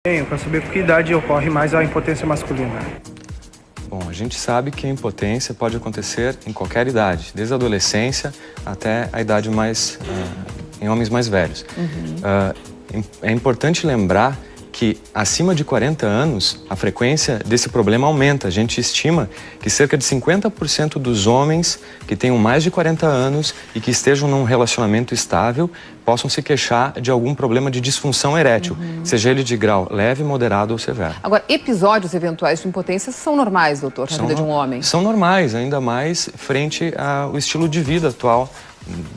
Eu quero saber por que idade ocorre mais a impotência masculina. Bom, a gente sabe que a impotência pode acontecer em qualquer idade, desde a adolescência até a idade mais, em homens mais velhos. É importante lembrar que acima de 40 anos a frequência desse problema aumenta. A gente estima que cerca de 50% dos homens que tenham mais de 40 anos e que estejam num relacionamento estável possam se queixar de algum problema de disfunção erétil, seja ele de grau leve, moderado ou severo. Agora, episódios eventuais de impotência são normais, doutor, na vida de um homem? São normais, ainda mais frente ao estilo de vida atual,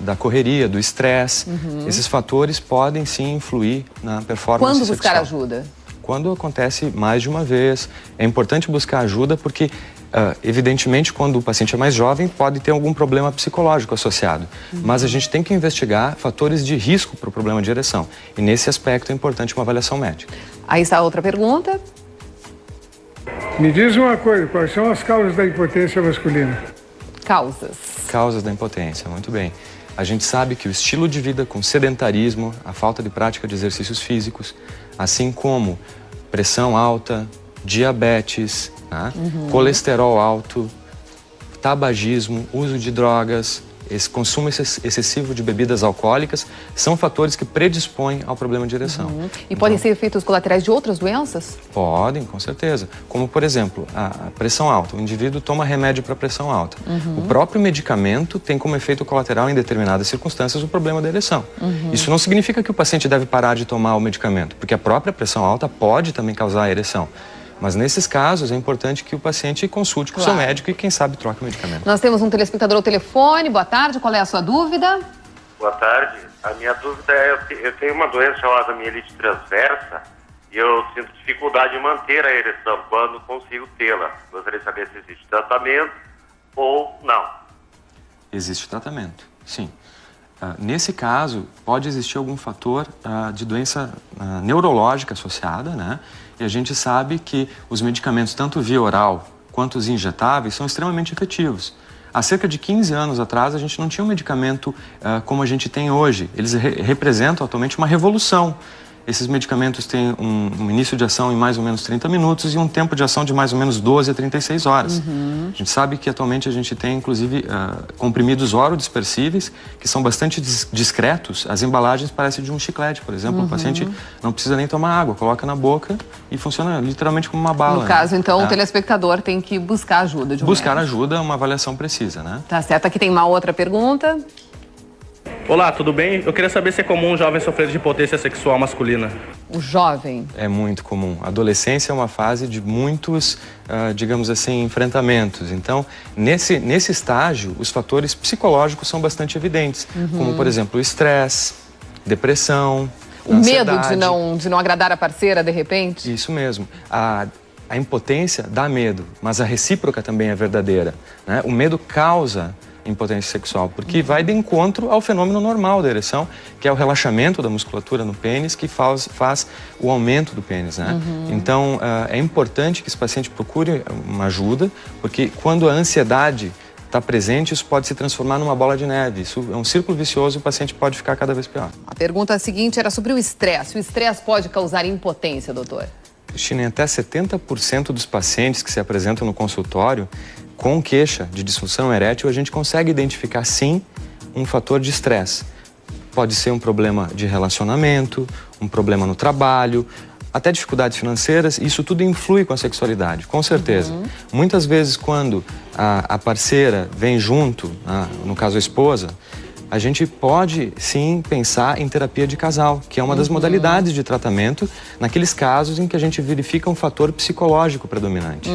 da correria, do estresse. Esses fatores podem sim influir na performance sexual. Quando buscar ajuda? Quando acontece mais de uma vez. É importante buscar ajuda porque, evidentemente, quando o paciente é mais jovem, pode ter algum problema psicológico associado. Mas a gente tem que investigar fatores de risco para o problema de ereção. E nesse aspecto é importante uma avaliação médica. Aí está outra pergunta. Me diz uma coisa, quais são as causas da impotência masculina? Causas da impotência, muito bem. A gente sabe que o estilo de vida com sedentarismo, a falta de prática de exercícios físicos, assim como pressão alta, diabetes, né? Colesterol alto, tabagismo, uso de drogas, esse consumo excessivo de bebidas alcoólicas, são fatores que predispõem ao problema de ereção. E podem ser efeitos colaterais de outras doenças? Podem, com certeza. Como, por exemplo, a pressão alta. O indivíduo toma remédio para pressão alta. O próprio medicamento tem como efeito colateral, em determinadas circunstâncias, o problema da ereção. Isso não significa que o paciente deve parar de tomar o medicamento, porque a própria pressão alta pode também causar ereção. Mas nesses casos é importante que o paciente consulte com o seu médico e, quem sabe, troque o medicamento. Nós temos um telespectador ao telefone. Boa tarde, qual é a sua dúvida? Boa tarde. A minha dúvida é, eu tenho uma doença chamada mielite transversa e eu sinto dificuldade em manter a ereção quando consigo tê-la. Gostaria de saber se existe tratamento ou não. Existe tratamento, sim. Nesse caso, pode existir algum fator de doença neurológica associada, né? E a gente sabe que os medicamentos, tanto via oral quanto os injetáveis, são extremamente efetivos. Há cerca de 15 anos atrás, a gente não tinha um medicamento como a gente tem hoje. Eles representam atualmente uma revolução. Esses medicamentos têm um início de ação em mais ou menos 30 minutos e um tempo de ação de mais ou menos 12 a 36 horas. A gente sabe que atualmente a gente tem, inclusive, comprimidos orodispersíveis, que são bastante discretos. As embalagens parecem de um chiclete, por exemplo. O paciente não precisa nem tomar água, coloca na boca e funciona literalmente como uma bala. No caso, então, o telespectador tem que buscar ajuda de um Buscar médico. ajuda, uma avaliação precisa, né? Tá certo. Aqui tem uma outra pergunta. Olá, tudo bem? Eu queria saber se é comum um jovem sofrer de impotência sexual masculina. O jovem. É muito comum. A adolescência é uma fase de muitos, digamos assim, enfrentamentos. Então, nesse estágio, os fatores psicológicos são bastante evidentes, como, por exemplo, o estresse, depressão, o medo de não agradar a parceira, de repente? Isso mesmo. A impotência dá medo, mas a recíproca também é verdadeira, né? O medo causa impotência sexual, porque vai de encontro ao fenômeno normal da ereção, que é o relaxamento da musculatura no pênis, que faz o aumento do pênis, né? Então, é importante que esse paciente procure uma ajuda, porque quando a ansiedade está presente, isso pode se transformar numa bola de neve. Isso é um círculo vicioso e o paciente pode ficar cada vez pior. A pergunta seguinte era sobre o estresse. O estresse pode causar impotência, doutor? Cristina, até 70% dos pacientes que se apresentam no consultório com queixa de disfunção erétil, a gente consegue identificar, sim, um fator de estresse. Pode ser um problema de relacionamento, um problema no trabalho, até dificuldades financeiras. Isso tudo influi com a sexualidade, com certeza. Muitas vezes, quando a parceira vem junto, no caso a esposa, a gente pode, sim, pensar em terapia de casal, que é uma das modalidades de tratamento naqueles casos em que a gente verifica um fator psicológico predominante.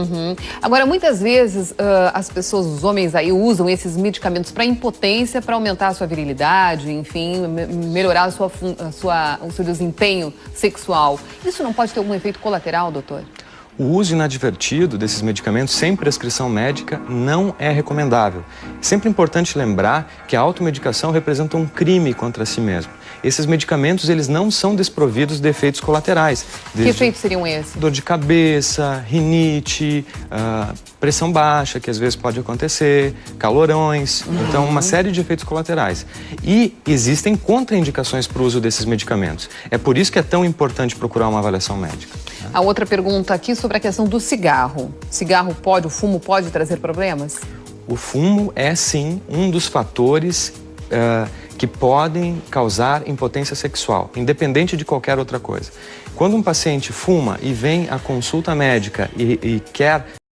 Agora, muitas vezes, as pessoas, os homens aí, usam esses medicamentos para impotência, para aumentar a sua virilidade, enfim, melhorar o seu desempenho sexual. Isso não pode ter algum efeito colateral, doutor? O uso inadvertido desses medicamentos sem prescrição médica não é recomendável. É sempre importante lembrar que a automedicação representa um crime contra si mesmo. Esses medicamentos, eles não são desprovidos de efeitos colaterais. Que efeitos seriam esses? Dor de cabeça, rinite, pressão baixa, que às vezes pode acontecer, calorões, então uma série de efeitos colaterais. E existem contraindicações para o uso desses medicamentos. É por isso que é tão importante procurar uma avaliação médica. A outra pergunta aqui sobre a questão do cigarro. O fumo pode trazer problemas? O fumo é sim um dos fatores que podem causar impotência sexual, independente de qualquer outra coisa. Quando um paciente fuma e vem à consulta médica e quer